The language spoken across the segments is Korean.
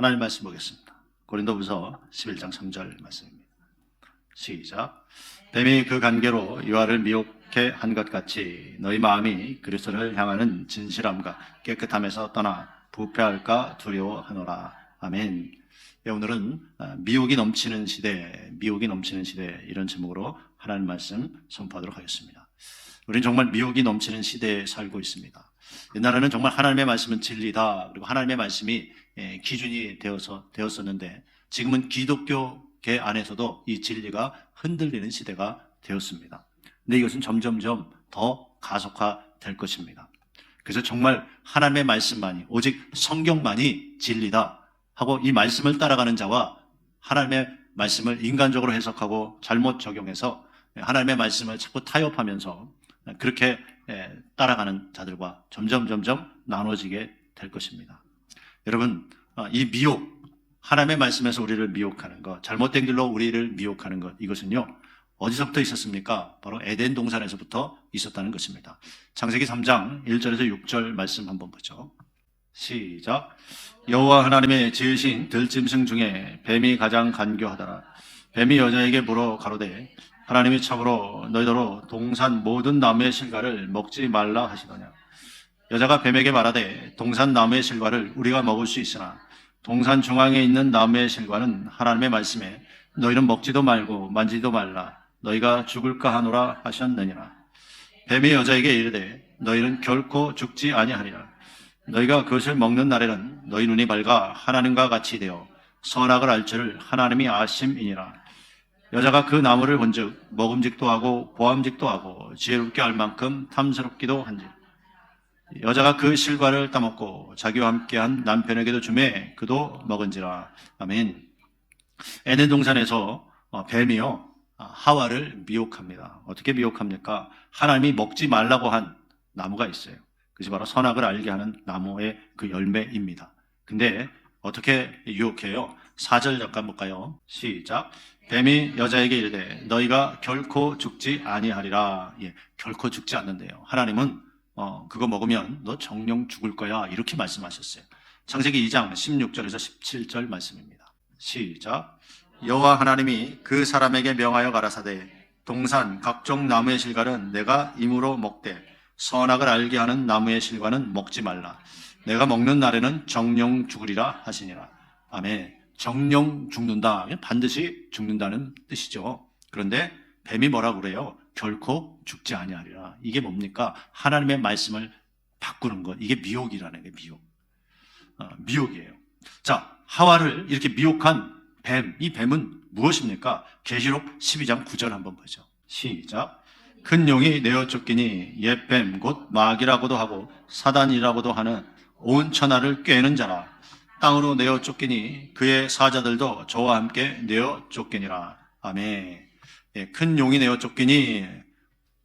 하나님 말씀 보겠습니다. 고린도후서 11장 3절 말씀입니다. 시작. 뱀이 그 관계로 유아를 미혹해 한 것 같이 너희 마음이 그리스도를 향하는 진실함과 깨끗함에서 떠나 부패할까 두려워하노라. 아멘. 네, 오늘은 미혹이 넘치는 시대, 이런 제목으로 하나님 말씀 선포하도록 하겠습니다. 우리는 정말 미혹이 넘치는 시대에 살고 있습니다. 옛날에는 정말 하나님의 말씀은 진리다, 그리고 하나님의 말씀이 기준이 되었었는데, 지금은 기독교계 안에서도 이 진리가 흔들리는 시대가 되었습니다. 근데 이것은 점점점 더 가속화될 것입니다. 그래서 정말 하나님의 말씀만이, 오직 성경만이 진리다 하고 이 말씀을 따라가는 자와, 하나님의 말씀을 인간적으로 해석하고 잘못 적용해서 하나님의 말씀을 자꾸 타협하면서 그렇게 따라가는 자들과 점점 나눠지게 될 것입니다. 여러분, 이 미혹, 하나님의 말씀에서 우리를 미혹하는 것, 잘못된 길로 우리를 미혹하는 것, 이것은요 어디서부터 있었습니까? 바로 에덴 동산에서부터 있었다는 것입니다. 창세기 3장 1절에서 6절 말씀 한번 보죠. 시작. 여호와 하나님의 지으신 들짐승 중에 뱀이 가장 간교하더라. 뱀이 여자에게 물어 가로되 하나님이 참으로 너희더러 동산 모든 나무의 실과를 먹지 말라 하시더냐. 여자가 뱀에게 말하되 동산 나무의 실과를 우리가 먹을 수 있으나 동산 중앙에 있는 나무의 실과는 하나님의 말씀에 너희는 먹지도 말고 만지도 말라, 너희가 죽을까 하노라 하셨느니라. 뱀이 여자에게 이르되 너희는 결코 죽지 아니하리라. 너희가 그것을 먹는 날에는 너희 눈이 밝아 하나님과 같이 되어 선악을 알 줄을 하나님이 아심이니라. 여자가 그 나무를 본즉 먹음직도 하고 보암직도 하고 지혜롭게 할 만큼 탐스럽기도 한지, 여자가 그 실과를 따먹고 자기와 함께한 남편에게도 주매 그도 먹은지라. 아멘. 에덴 동산에서 뱀이요 하와를 미혹합니다. 어떻게 미혹합니까? 하나님이 먹지 말라고 한 나무가 있어요. 그것이 바로 선악을 알게 하는 나무의 그 열매입니다. 근데 어떻게 유혹해요? 4절 잠깐 볼까요? 시작. 뱀이 여자에게 이르되 너희가 결코 죽지 아니하리라. 결코 죽지 않는데요. 하나님은 그거 먹으면 너 정령 죽을 거야, 이렇게 말씀하셨어요. 창세기 2장 16절에서 17절 말씀입니다. 시작. 여호와 하나님이 그 사람에게 명하여 가라사대 동산 각종 나무의 실과는 내가 임으로 먹되 선악을 알게 하는 나무의 실과는 먹지 말라. 내가 먹는 날에는 정령 죽으리라 하시니라. 아멘. 정령 죽는다, 반드시 죽는다는 뜻이죠. 그런데 뱀이 뭐라고 그래요? 결코 죽지 아니하리라. 이게 뭡니까? 하나님의 말씀을 바꾸는 것. 이게 미혹이라는 게 미혹이에요. 자, 하와를 이렇게 미혹한 뱀, 이 뱀은 무엇입니까? 계시록 12장 9절 한번 보죠. 시작. 큰 용이 내어 쫓기니 옛 뱀 곧 마귀라고도 하고 사단이라고도 하는 온 천하를 꿰는 자라. 땅으로 내어 쫓기니 그의 사자들도 저와 함께 내어 쫓기니라. 아멘. 큰 용이 내어 쫓기니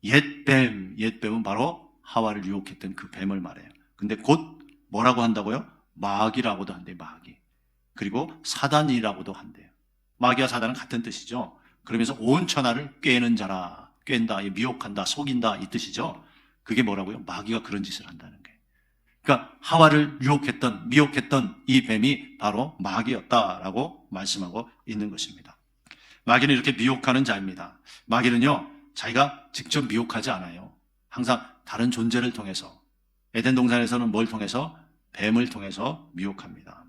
옛뱀은 바로 하와를 유혹했던 그 뱀을 말해요. 근데 곧 뭐라고 한다고요? 마귀라고도 한대요. 마귀. 그리고 사단이라고도 한대요. 마귀와 사단은 같은 뜻이죠. 그러면서 온 천하를 꿰는 자라. 꿰는다, 미혹한다, 속인다, 이 뜻이죠. 그게 뭐라고요? 마귀가 그런 짓을 한다는 거예요. 그러니까 하와를 미혹했던 이 뱀이 바로 마귀였다라고 말씀하고 있는 것입니다. 마귀는 이렇게 미혹하는 자입니다. 마귀는요, 자기가 직접 미혹하지 않아요. 항상 다른 존재를 통해서, 에덴 동산에서는 뭘 통해서? 뱀을 통해서 미혹합니다.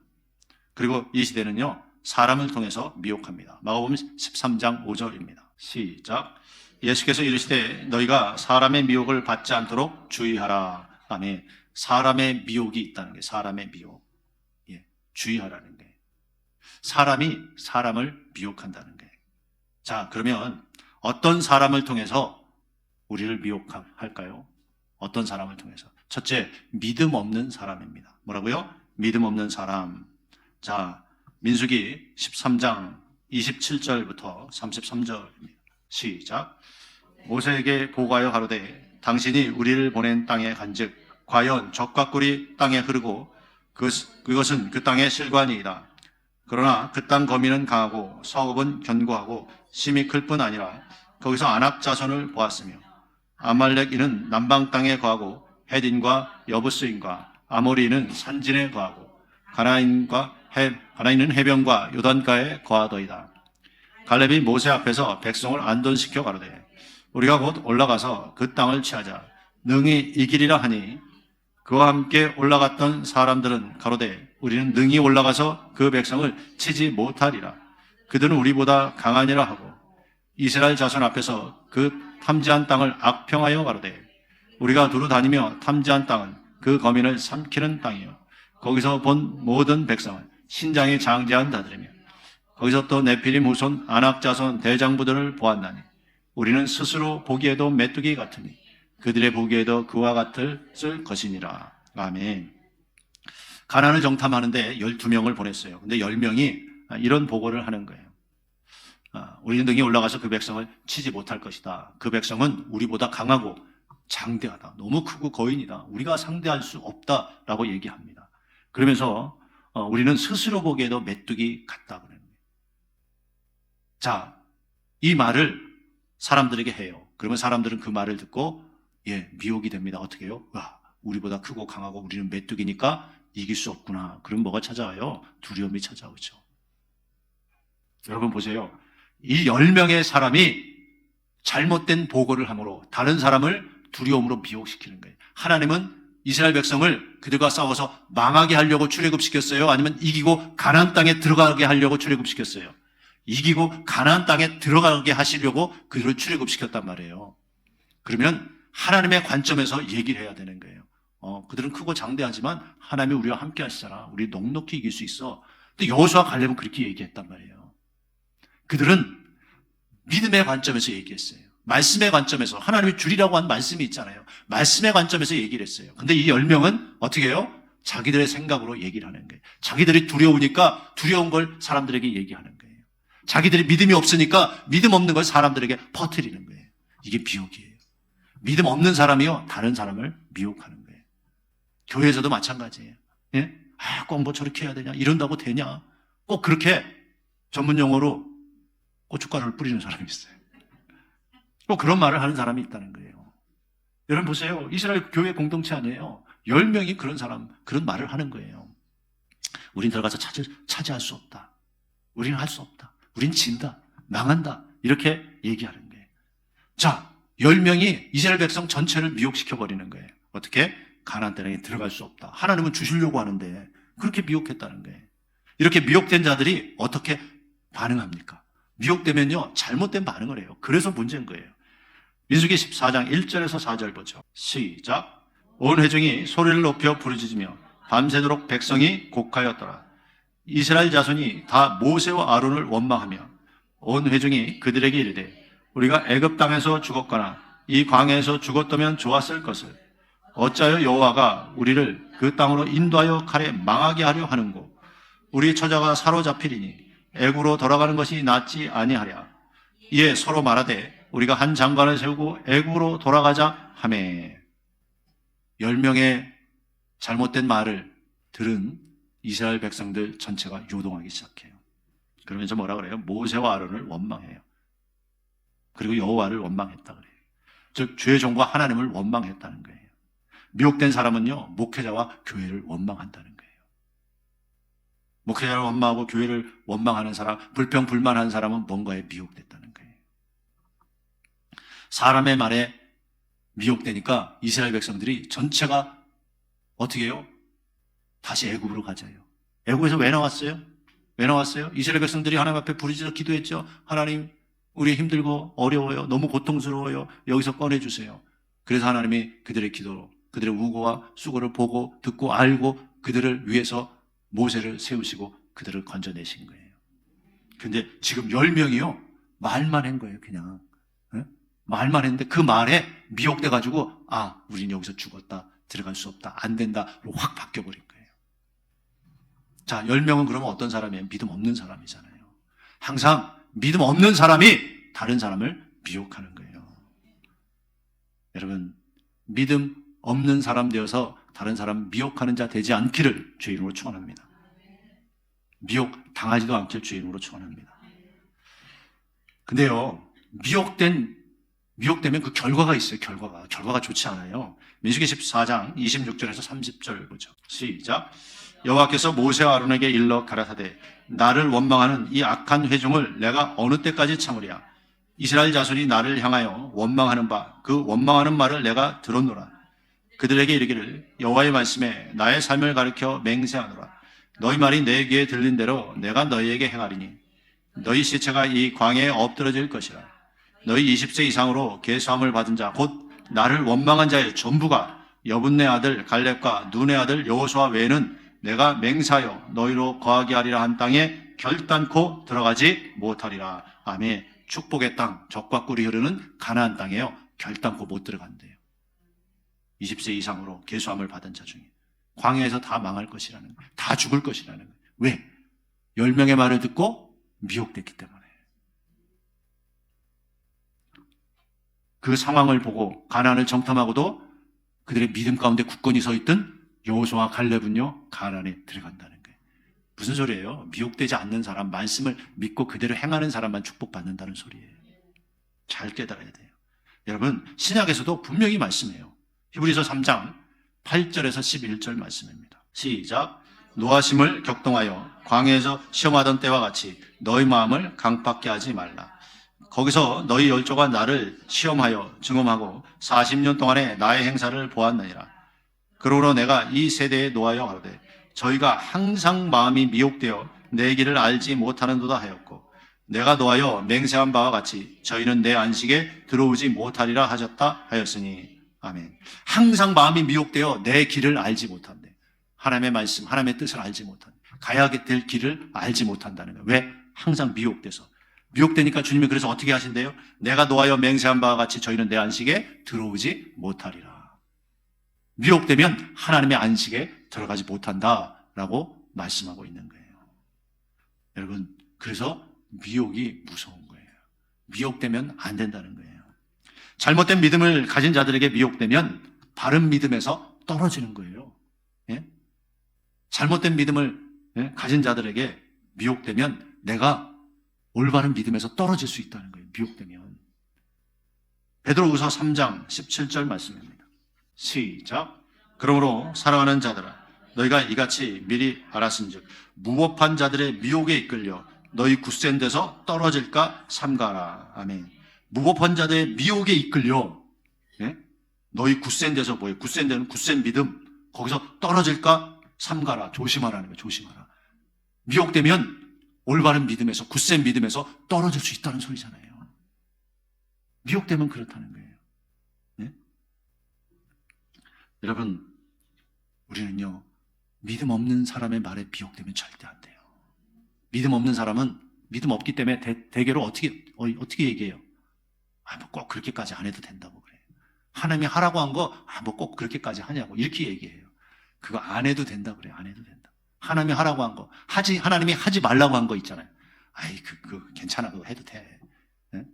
그리고 이 시대는요, 사람을 통해서 미혹합니다. 마가복음 13장 5절입니다. 시작. 예수께서 이르시되 너희가 사람의 미혹을 받지 않도록 주의하라. 아멘. 사람의 미혹이 있다는 게, 사람의 미혹. 주의하라는 게. 사람이 사람을 미혹한다는 게. 자, 그러면 어떤 사람을 통해서 우리를 미혹할까요? 어떤 사람을 통해서? 첫째, 믿음 없는 사람입니다. 뭐라고요? 믿음 없는 사람. 자, 민수기 13장 27절부터 33절입니다. 시작. 모세에게 보고하여 가로되 당신이 우리를 보낸 땅에 간즉 과연 적과 꿀이 땅에 흐르고 그것은 그 땅의 실과니이다. 그러나 그 땅 거민은 강하고 서읍은 견고하고 심이 클 뿐 아니라 거기서 아낙 자손을 보았으며 아말렉인은 남방 땅에 거하고 헷인과 여부스인과 아모리인은 산진에 거하고 가나인과 하나 있는 해변과 요단가에 거하더이다. 갈렙이 모세 앞에서 백성을 안돈시켜 가로되 우리가 곧 올라가서 그 땅을 취하자 능히 이기리라 하니 그와 함께 올라갔던 사람들은 가로되 우리는 능히 올라가서 그 백성을 치지 못하리라. 그들은 우리보다 강하니라 하고 이스라엘 자손 앞에서 그 탐지한 땅을 악평하여 가로되 우리가 두루 다니며 탐지한 땅은 그 거민을 삼키는 땅이요 거기서 본 모든 백성은 신장이 장대한 자들이며 거기서 또 네피림 후손 아낙 자손 대장부들을 보았나니 우리는 스스로 보기에도 메뚜기 같으니 그들의 보기에도 그와 같을 것이니라. 아멘. 가나안을 정탐하는데 12명을 보냈어요. 근데 10명이 이런 보고를 하는 거예요. 우리는 능히 올라가서 그 백성을 치지 못할 것이다. 그 백성은 우리보다 강하고 장대하다. 너무 크고 거인이다. 우리가 상대할 수 없다라고 얘기합니다. 그러면서 우리는 스스로 보기에도 메뚜기 같다 그러는 거예요. 자, 이 말을 사람들에게 해요. 그러면 사람들은 그 말을 듣고 미혹이 됩니다. 어떻게 해요? 와, 우리보다 크고 강하고 우리는 메뚜기니까 이길 수 없구나. 그럼 뭐가 찾아와요? 두려움이 찾아오죠. 여러분 보세요. 이 10명의 사람이 잘못된 보고를 함으로 다른 사람을 두려움으로 미혹시키는 거예요. 하나님은 이스라엘 백성을 그들과 싸워서 망하게 하려고 출애굽시켰어요? 아니면 이기고 가나안 땅에 들어가게 하려고 출애굽시켰어요? 이기고 가나안 땅에 들어가게 하시려고 그들을 출애굽시켰단 말이에요. 그러면 하나님의 관점에서 얘기를 해야 되는 거예요. 그들은 크고 장대하지만 하나님이 우리와 함께 하시잖아. 우리 넉넉히 이길 수 있어. 근데 여호수아 갈렙은 그렇게 얘기했단 말이에요. 그들은 믿음의 관점에서 얘기했어요. 말씀의 관점에서 하나님이 주리라고 한 말씀이 있잖아요. 말씀의 관점에서 얘기를 했어요. 근데 이 10명은 어떻게 해요? 자기들의 생각으로 얘기를 하는 거예요. 자기들이 두려우니까 두려운 걸 사람들에게 얘기하는 거예요. 자기들이 믿음이 없으니까 믿음 없는 걸 사람들에게 퍼뜨리는 거예요. 이게 미혹이에요. 믿음 없는 사람이요, 다른 사람을 미혹하는 거예요. 교회에서도 마찬가지예요. 예? 꼭 뭐 저렇게 해야 되냐? 이런다고 되냐? 꼭 그렇게 전문 용어로 고춧가루를 뿌리는 사람이 있어요. 꼭 그런 말을 하는 사람이 있다는 거예요. 여러분 보세요. 이스라엘 교회 공동체 아니에요. 10명이 그런 말을 하는 거예요. 우린 들어가서 차지할 수 없다. 우리는 할 수 없다. 우린 진다. 망한다. 이렇게 얘기하는 거예요. 자, 10명이 이스라엘 백성 전체를 미혹시켜버리는 거예요. 어떻게? 가나안 땅에 들어갈 수 없다. 하나님은 주시려고 하는데 그렇게 미혹했다는 거예요. 이렇게 미혹된 자들이 어떻게 반응합니까? 미혹되면요, 잘못된 반응을 해요. 그래서 문제인 거예요. 민수기 14장 1절에서 4절 보죠. 시작. 온 회중이 소리를 높여 부르짖으며 밤새도록 백성이 곡하였더라. 이스라엘 자손이 다 모세와 아론을 원망하며 온 회중이 그들에게 이르되 우리가 애굽 땅에서 죽었거나 이 광야에서 죽었다면 좋았을 것을 어찌하여 여호와가 우리를 그 땅으로 인도하여 칼에 망하게 하려 하는고 우리 처자가 사로잡히리니 애굽으로 돌아가는 것이 낫지 아니하랴. 이에 서로 말하되 우리가 한 장관을 세우고 애굽으로 돌아가자 하매 10명의 잘못된 말을 들은 이스라엘 백성들 전체가 요동하기 시작해요. 그러면서 뭐라 그래요? 모세와 아론을 원망해요. 그리고 여호와를 원망했다 그래요. 즉 주의 종과 하나님을 원망했다는 거예요. 미혹된 사람은요, 목회자와 교회를 원망한다는 거예요. 목회자를 원망하고 교회를 원망하는 사람, 불평불만한 사람은 뭔가에 미혹됐다는 거예요. 사람의 말에 미혹되니까 이스라엘 백성들이 전체가 어떻게 해요? 다시 애굽으로 가자요. 애굽에서 왜 나왔어요? 왜 나왔어요? 이스라엘 백성들이 하나님 앞에 부르짖어 기도했죠. 하나님, 우리 힘들고 어려워요. 너무 고통스러워요. 여기서 꺼내주세요. 그래서 하나님이 그들의 기도로 그들의 우고와 수고를 보고 듣고 알고 그들을 위해서 모세를 세우시고 그들을 건져내신 거예요. 근데 지금 10명이요. 말만 한 거예요. 그냥. 말만 했는데 그 말에 미혹돼가지고 우린 여기서 죽었다. 들어갈 수 없다. 안 된다로 확 바뀌어버린 거예요. 자, 10명은 그러면 어떤 사람이에요? 믿음 없는 사람이잖아요. 항상 믿음 없는 사람이 다른 사람을 미혹하는 거예요. 여러분, 믿음 없는 사람 되어서 다른 사람 미혹하는 자 되지 않기를 주의 이름으로 축원합니다. 미혹 당하지도 않길 주의 이름으로 축원합니다. 근데요, 미혹된 미혹되면 그 결과가 있어요. 결과가 좋지 않아요. 민수기 14장 26절에서 30절 보죠. 시작. 여호와께서 모세와 아론에게 일러 가라사대 나를 원망하는 이 악한 회중을 내가 어느 때까지 참으랴. 이스라엘 자손이 나를 향하여 원망하는 바 그 원망하는 말을 내가 들었노라. 그들에게 이르기를 여호와의 말씀에 나의 삶을 가리켜 맹세하노라. 너희 말이 내 귀에 들린 대로 내가 너희에게 행하리니 너희 시체가 이 광야에 엎드러질 것이라. 너희 20세 이상으로 계수함을 받은 자 곧 나를 원망한 자의 전부가 여분네 아들 갈렙과 눈의 아들 여호수아 외에는 내가 맹세하여 너희로 거하게 하리라 한 땅에 결단코 들어가지 못하리라. 아멘. 축복의 땅, 젖과 꿀이 흐르는 가나안 땅에요. 결단코 못 들어간대요. 20세 이상으로 계수함을 받은 자 중에 광야에서 다 망할 것이라는 거예요. 다 죽을 것이라는 거예요. 왜? 10명의 말을 듣고 미혹됐기 때문에. 그 상황을 보고 가나안을 정탐하고도 그들의 믿음 가운데 굳건히 서 있던 여호수아와 갈렙은요 가나안에 들어간다는 거예요. 무슨 소리예요? 미혹되지 않는 사람, 말씀을 믿고 그대로 행하는 사람만 축복받는다는 소리예요. 잘 깨달아야 돼요. 여러분 신약에서도 분명히 말씀해요. 히브리서 3장 8절에서 11절 말씀입니다. 시작. 노하심을 격동하여 광야에서 시험하던 때와 같이 너희 마음을 강팍게 하지 말라. 거기서 너희 열조가 나를 시험하여 증험하고 40년 동안의 나의 행사를 보았느니라. 그러므로 내가 이 세대에 노하여 가로되 저희가 항상 마음이 미혹되어 내 길을 알지 못하는도다 하였고 내가 노하여 맹세한 바와 같이 저희는 내 안식에 들어오지 못하리라 하셨다 하였으니 아멘. 항상 마음이 미혹되어 내 길을 알지 못한대. 하나님의 말씀, 하나님의 뜻을 알지 못한대. 가야 될 길을 알지 못한다는 거예요. 왜? 항상 미혹돼서. 미혹되니까 주님이 그래서 어떻게 하신대요? 내가 노하여 맹세한 바와 같이 저희는 내 안식에 들어오지 못하리라. 미혹되면 하나님의 안식에 들어가지 못한다라고 말씀하고 있는 거예요. 여러분, 그래서 미혹이 무서운 거예요. 미혹되면 안 된다는 거예요. 잘못된 믿음을 가진 자들에게 미혹되면 바른 믿음에서 떨어지는 거예요. 예? 잘못된 믿음을 가진 자들에게 미혹되면 내가 올바른 믿음에서 떨어질 수 있다는 거예요. 미혹되면. 베드로후서 3장 17절 말씀입니다. 시작. 그러므로 사랑하는 자들아 너희가 이같이 미리 알았은즉 무법한 자들의 미혹에 이끌려 너희 굳센 데서 떨어질까 삼가라. 아멘. 무법한 자들의 미혹에 이끌려 너희 굳센 데서 뭐예요? 굳센 데는 굳센 믿음 거기서 떨어질까 삼가라. 조심하라는 거예요. 조심하라. 미혹되면 올바른 믿음에서 굳센 믿음에서 떨어질 수 있다는 소리잖아요. 미혹되면 그렇다는 거예요. 네? 여러분 우리는요 믿음 없는 사람의 말에 미혹되면 절대 안 돼요. 믿음 없는 사람은 믿음 없기 때문에 대개로 어떻게 얘기해요? 뭐 꼭 그렇게까지 안 해도 된다고 그래요. 하나님이 하라고 한 거 뭐 꼭 그렇게까지 하냐고 이렇게 얘기해요. 그거 안 해도 된다 그래요. 안 해도 된다. 하나님이 하라고 한 거, 하나님이 하지 말라고 한 거 있잖아요. 아이, 그거 괜찮아. 그거 해도 돼. 네?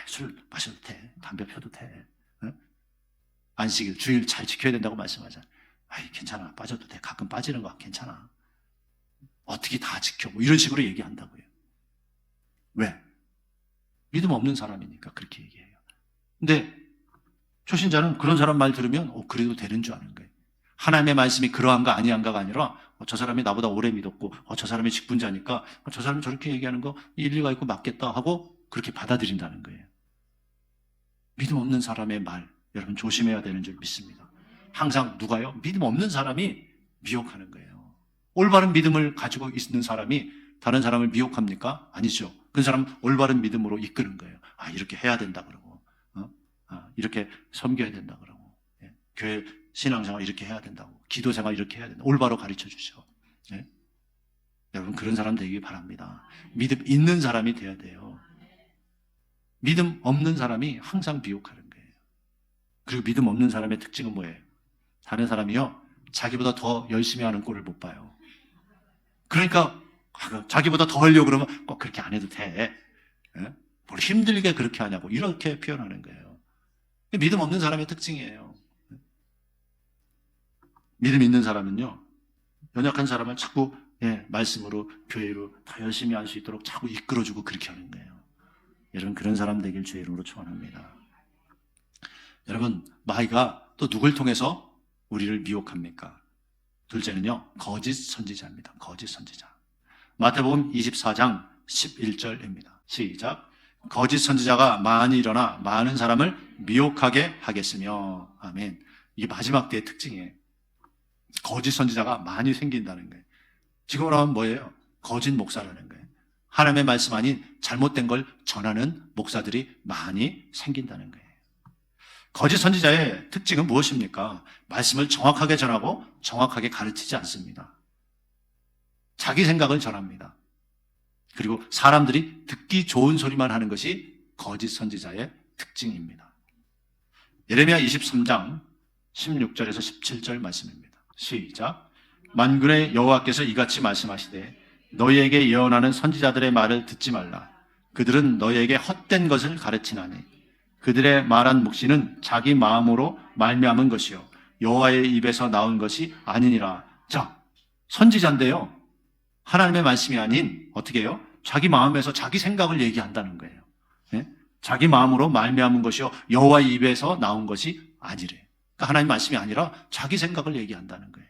술 마셔도 돼. 담배 펴도 돼. 네? 안식일, 주일 잘 지켜야 된다고 말씀하잖아요. 아이, 괜찮아. 빠져도 돼. 가끔 빠지는 거 괜찮아. 어떻게 다 지켜. 뭐 이런 식으로 얘기한다고요. 왜? 믿음 없는 사람이니까 그렇게 얘기해요. 근데 초신자는 그런 사람 말 들으면 그래도 되는 줄 아는 거예요. 하나님의 말씀이 그러한가 아니한가가 아니라 저 사람이 나보다 오래 믿었고 저 사람이 직분자니까 저 사람이 저렇게 얘기하는 거 일리가 있고 맞겠다 하고 그렇게 받아들인다는 거예요. 믿음 없는 사람의 말 여러분 조심해야 되는 줄 믿습니다. 항상 누가요? 믿음 없는 사람이 미혹하는 거예요. 올바른 믿음을 가지고 있는 사람이 다른 사람을 미혹합니까? 아니죠. 그 사람은 올바른 믿음으로 이끄는 거예요. 이렇게 해야 된다 그러고 이렇게 섬겨야 된다 그러고 교회 신앙생활 이렇게 해야 된다고 기도생활 이렇게 해야 된다. 올바로 가르쳐 주죠. 네? 여러분 그런 사람 되기 바랍니다. 믿음 있는 사람이 돼야 돼요. 믿음 없는 사람이 항상 미혹하는 거예요. 그리고 믿음 없는 사람의 특징은 뭐예요? 다른 사람이요 자기보다 더 열심히 하는 꼴을 못 봐요. 그러니까 자기보다 더 하려고 그러면 꼭 그렇게 안 해도 돼. 뭘 힘들게 그렇게 하냐고 이렇게 표현하는 거예요. 믿음 없는 사람의 특징이에요. 믿음 있는 사람은요 연약한 사람을 자꾸 말씀으로 교회로 더 열심히 할 수 있도록 자꾸 이끌어주고 그렇게 하는 거예요. 여러분 그런 사람 되길 주의 이름으로 축원합니다. 여러분, 마귀가 또 누굴 통해서 우리를 미혹합니까? 둘째는요, 거짓 선지자입니다. 거짓 선지자. 마태복음 24장 11절입니다. 시작. 거짓 선지자가 많이 일어나 많은 사람을 미혹하게 하겠으며. 아멘. 이게 마지막 때의 특징이에요. 거짓 선지자가 많이 생긴다는 거예요. 지금으로 하면 뭐예요? 거짓 목사라는 거예요. 하나님의 말씀 아닌 잘못된 걸 전하는 목사들이 많이 생긴다는 거예요. 거짓 선지자의 특징은 무엇입니까? 말씀을 정확하게 전하고 정확하게 가르치지 않습니다. 자기 생각을 전합니다. 그리고 사람들이 듣기 좋은 소리만 하는 것이 거짓 선지자의 특징입니다. 예레미야 23장 16절에서 17절 말씀입니다. 시작. 만군의 여호와께서 이같이 말씀하시되 너희에게 예언하는 선지자들의 말을 듣지 말라. 그들은 너희에게 헛된 것을 가르치나니 그들의 말한 묵시는 자기 마음으로 말미암은 것이요 여호와의 입에서 나온 것이 아니니라. 자, 선지자인데요, 하나님의 말씀이 아닌 어떻게 해요? 자기 마음에서 자기 생각을 얘기한다는 거예요. 네? 자기 마음으로 말미암은 것이요 여호와의 입에서 나온 것이 아니래. 그러니까 하나님 말씀이 아니라 자기 생각을 얘기한다는 거예요.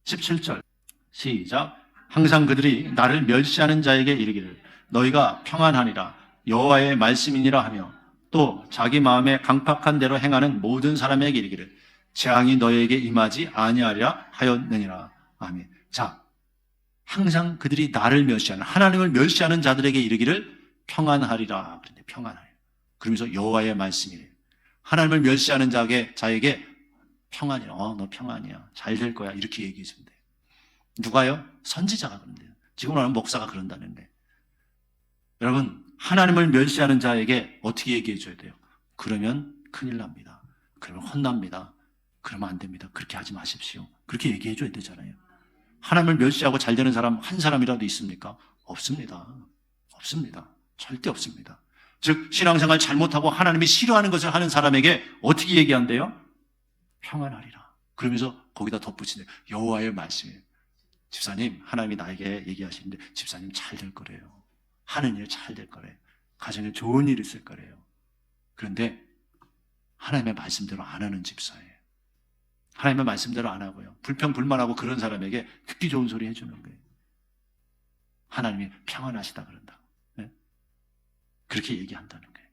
17절 시작. 항상 그들이 나를 멸시하는 자에게 이르기를 너희가 평안하니라 여호와의 말씀이니라 하며 또 자기 마음에 강팍한 대로 행하는 모든 사람에게 이르기를 재앙이 너희에게 임하지 아니하리라 하였느니라. 아멘. 자, 항상 그들이 나를 멸시하는, 하나님을 멸시하는 자들에게 이르기를 평안하리라. 그런데 평안하리라. 그러면서 여호와의 말씀이래요. 하나님을 멸시하는 자에게 평안이야. 너 평안이야. 잘 될 거야. 이렇게 얘기해 준대요. 누가요? 선지자가 그런대요. 지금 말하는 목사가 그런다는데. 여러분, 하나님을 멸시하는 자에게 어떻게 얘기해 줘야 돼요? 그러면 큰일 납니다. 그러면 혼납니다. 그러면 안 됩니다. 그렇게 하지 마십시오. 그렇게 얘기해 줘야 되잖아요. 하나님을 멸시하고 잘 되는 사람 한 사람이라도 있습니까? 없습니다. 없습니다. 절대 없습니다. 즉 신앙생활 잘못하고 하나님이 싫어하는 것을 하는 사람에게 어떻게 얘기한대요? 평안하리라. 그러면서 거기다 덧붙이네요. 여호와의 말씀이에요. 집사님, 하나님이 나에게 얘기하시는데 집사님 잘 될 거래요. 하는 일 잘 될 거래요. 가정에 좋은 일 있을 거래요. 그런데 하나님의 말씀대로 안 하는 집사예요. 하나님의 말씀대로 안 하고요. 불평불만하고 그런 사람에게 듣기 좋은 소리 해주는 거예요. 하나님이 평안하시다 그런다. 네? 그렇게 얘기한다는 거예요.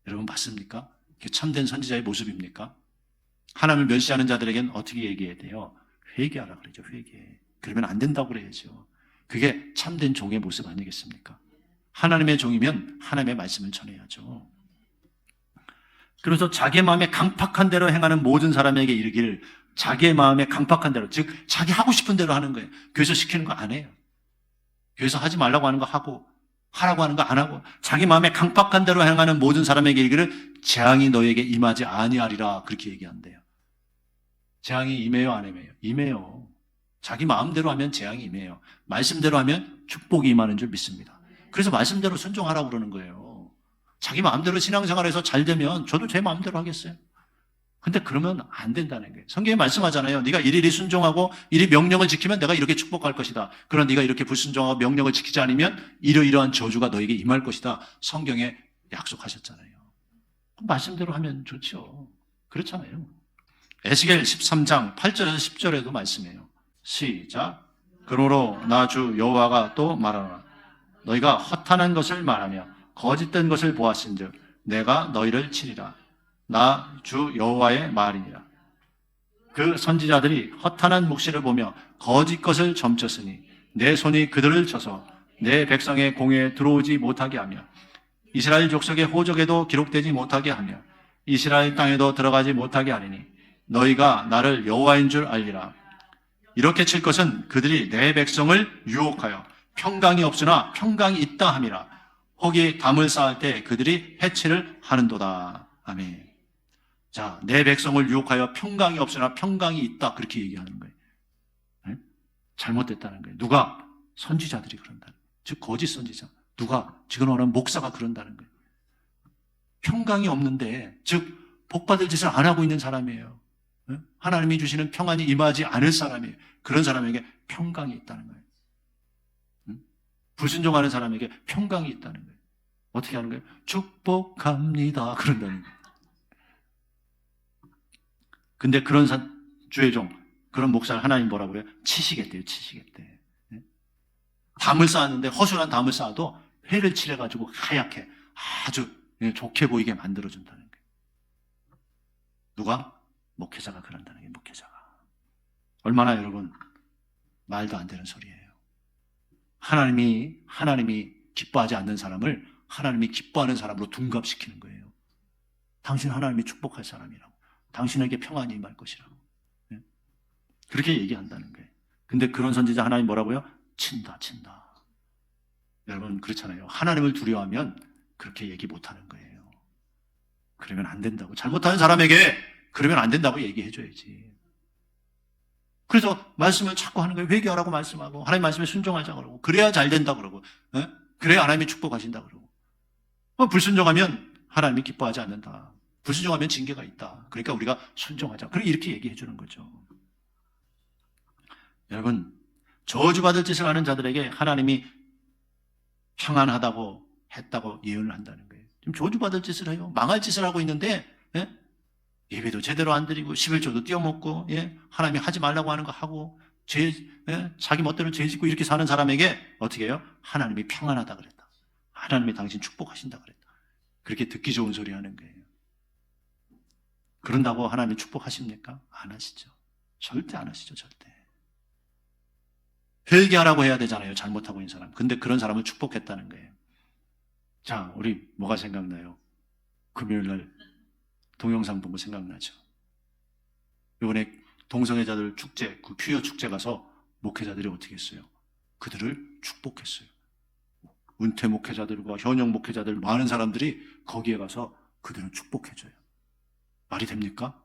여러분 맞습니까? 그게 참된 선지자의 모습입니까? 하나님을 멸시하는 자들에게는 어떻게 얘기해야 돼요? 회개하라 그러죠. 회개. 그러면 안 된다고 그래야죠. 그게 참된 종의 모습 아니겠습니까? 하나님의 종이면 하나님의 말씀을 전해야죠. 그래서 자기의 마음에 강팍한 대로 행하는 모든 사람에게 이르기를 자기의 마음에 강팍한 대로, 즉 자기 하고 싶은 대로 하는 거예요. 교회에서 시키는 거 안 해요. 교회에서 하지 말라고 하는 거 하고 하라고 하는 거 안 하고 자기 마음에 강팍한 대로 행하는 모든 사람에게 이르기를 재앙이 너에게 임하지 아니하리라. 그렇게 얘기한대요. 재앙이 임해요, 안 임해요? 임해요. 자기 마음대로 하면 재앙이 임해요. 말씀대로 하면 축복이 임하는 줄 믿습니다. 그래서 말씀대로 순종하라고 그러는 거예요. 자기 마음대로 신앙생활에서 잘 되면 저도 제 마음대로 하겠어요. 근데 그러면 안 된다는 거예요. 성경에 말씀하잖아요. 네가 일일이 순종하고 이리 명령을 지키면 내가 이렇게 축복할 것이다. 그러나 네가 이렇게 불순종하고 명령을 지키지 않으면 이러이러한 저주가 너에게 임할 것이다. 성경에 약속하셨잖아요. 그럼 말씀대로 하면 좋죠. 그렇잖아요. 에스겔 13장 8절에서 10절에도 말씀해요. 시작. 그러므로 나 주 여호와가 또 말하노라. 너희가 허탄한 것을 말하며 거짓된 것을 보았은즉 내가 너희를 치리라. 나 주 여호와의 말이니라. 그 선지자들이 허탄한 묵시를 보며 거짓 것을 점쳤으니 내 손이 그들을 쳐서 내 백성의 공회에 들어오지 못하게 하며 이스라엘 족속의 호적에도 기록되지 못하게 하며 이스라엘 땅에도 들어가지 못하게 하리니 너희가 나를 여호와인 줄 알리라. 이렇게 칠 것은 그들이 내 백성을 유혹하여 평강이 없으나 평강이 있다 함이라. 혹이 담을 쌓을 때 그들이 해치를 하는도다. 아멘. 자, 내 백성을 유혹하여 평강이 없으나 평강이 있다. 그렇게 얘기하는 거예요. 네? 잘못됐다는 거예요. 누가? 선지자들이 그런다는 거예요. 즉 거짓 선지자. 누가? 지금 말하는 목사가 그런다는 거예요. 평강이 없는데, 즉 복받을 짓을 안 하고 있는 사람이에요. 네? 하나님이 주시는 평안이 임하지 않을 사람이에요. 그런 사람에게 평강이 있다는 거예요. 불순종하는 사람에게 평강이 있다는 거예요. 어떻게 하는 거예요? 축복합니다. 그런다는 거예요. 근데 그런 주의 종, 그런 목사를 하나님 뭐라고 그래요? 치시겠대요, 치시겠대. 예? 담을 쌓았는데, 허술한 담을 쌓아도 회를 칠해가지고 하얗게 아주 좋게 보이게 만들어준다는 거예요. 누가? 목회자가 그런다는 거예요, 목회자가. 얼마나 여러분, 말도 안 되는 소리예요. 하나님이 기뻐하지 않는 사람을 하나님이 기뻐하는 사람으로 둔갑시키는 거예요. 당신 하나님이 축복할 사람이라고. 당신에게 평안이 임할 것이라고. 예? 그렇게 얘기한다는 거예요. 근데 그런 선지자 하나님 뭐라고요? 친다, 친다. 여러분 그렇잖아요. 하나님을 두려워하면 그렇게 얘기 못하는 거예요. 그러면 안 된다고. 잘못하는 사람에게 그러면 안 된다고 얘기해줘야지. 그래서 말씀을 자꾸 하는 거예요. 회개하라고 말씀하고 하나님 말씀에 순종하자 그러고 그래야 잘 된다 그러고 그래야 하나님이 축복하신다 그러고 불순종하면 하나님이 기뻐하지 않는다. 불순종하면 징계가 있다. 그러니까 우리가 순종하자. 이렇게 얘기해 주는 거죠. 여러분 저주받을 짓을 하는 자들에게 하나님이 평안하다고 했다고 예언을 한다는 거예요. 지금 저주받을 짓을 해요. 망할 짓을 하고 있는데 예배도 제대로 안 드리고 11조도 띄어먹고 하나님이 하지 말라고 하는 거 하고 자기 멋대로 죄 짓고 이렇게 사는 사람에게 어떻게 해요? 하나님이 평안하다 그랬다. 하나님이 당신 축복하신다 그랬다. 그렇게 듣기 좋은 소리 하는 거예요. 그런다고 하나님이 축복하십니까? 안 하시죠. 절대 안 하시죠. 절대. 회개하라고 해야 되잖아요. 잘못하고 있는 사람. 근데 그런 사람을 축복했다는 거예요. 자, 우리 뭐가 생각나요? 금요일날 동영상 보고 생각나죠. 이번에 동성애자들 축제, 그 퀴어 축제 가서 목회자들이 어떻게 했어요? 그들을 축복했어요. 은퇴 목회자들과 현역 목회자들 많은 사람들이 거기에 가서 그들을 축복해줘요. 말이 됩니까?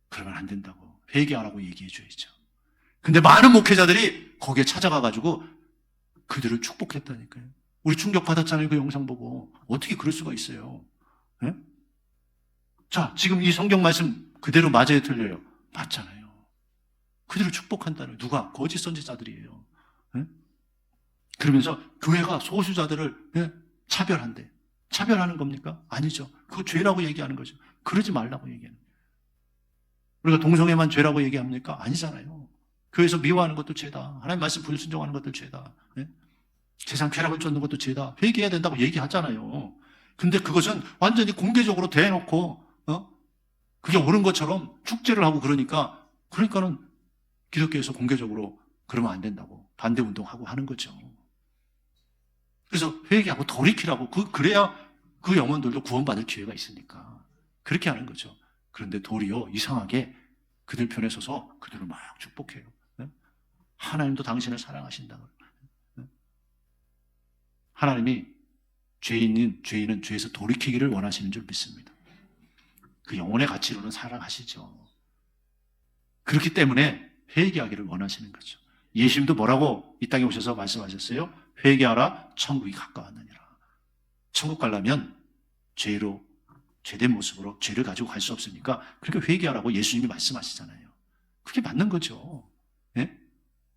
그러면 안 된다고. 회개하라고 얘기해줘야죠. 근데 많은 목회자들이 거기에 찾아가가지고 그들을 축복했다니까요. 우리 충격받았잖아요. 그 영상 보고. 어떻게 그럴 수가 있어요? 네? 자, 지금 이 성경 말씀 그대로 맞아요, 틀려요? 맞잖아요. 그들을 축복한다는 누가? 거짓 선지자들이에요. 네? 그러면서 교회가 소수자들을 차별한대. 차별하는 겁니까? 아니죠. 그거 죄라고 얘기하는 거죠. 그러지 말라고 얘기하는 거예요. 우리가 동성애만 죄라고 얘기합니까? 아니잖아요. 교회에서 미워하는 것도 죄다. 하나님 말씀 불순종하는 것도 죄다. 네? 세상 쾌락을 쫓는 것도 죄다. 회개해야 된다고 얘기하잖아요. 근데 그것은 완전히 공개적으로 대놓고 그게 옳은 것처럼 축제를 하고 그러니까는 기독교에서 공개적으로 그러면 안 된다고 반대 운동하고 하는 거죠. 그래서 회개하고 돌이키라고 그래야 그 영혼들도 구원받을 기회가 있으니까 그렇게 하는 거죠. 그런데 도리어 이상하게 그들 편에 서서 그들을 막 축복해요. 하나님도 당신을 사랑하신다. 하나님이 죄인은 죄에서 돌이키기를 원하시는 줄 믿습니다. 그 영혼의 가치로는 사랑하시죠. 그렇기 때문에 회개하기를 원하시는 거죠. 예수님도 뭐라고 이 땅에 오셔서 말씀하셨어요? 회개하라, 천국이 가까웠느니라. 천국 가려면 죄된 모습으로 죄를 가지고 갈 수 없으니까 그렇게 회개하라고 예수님이 말씀하시잖아요. 그게 맞는 거죠. 예?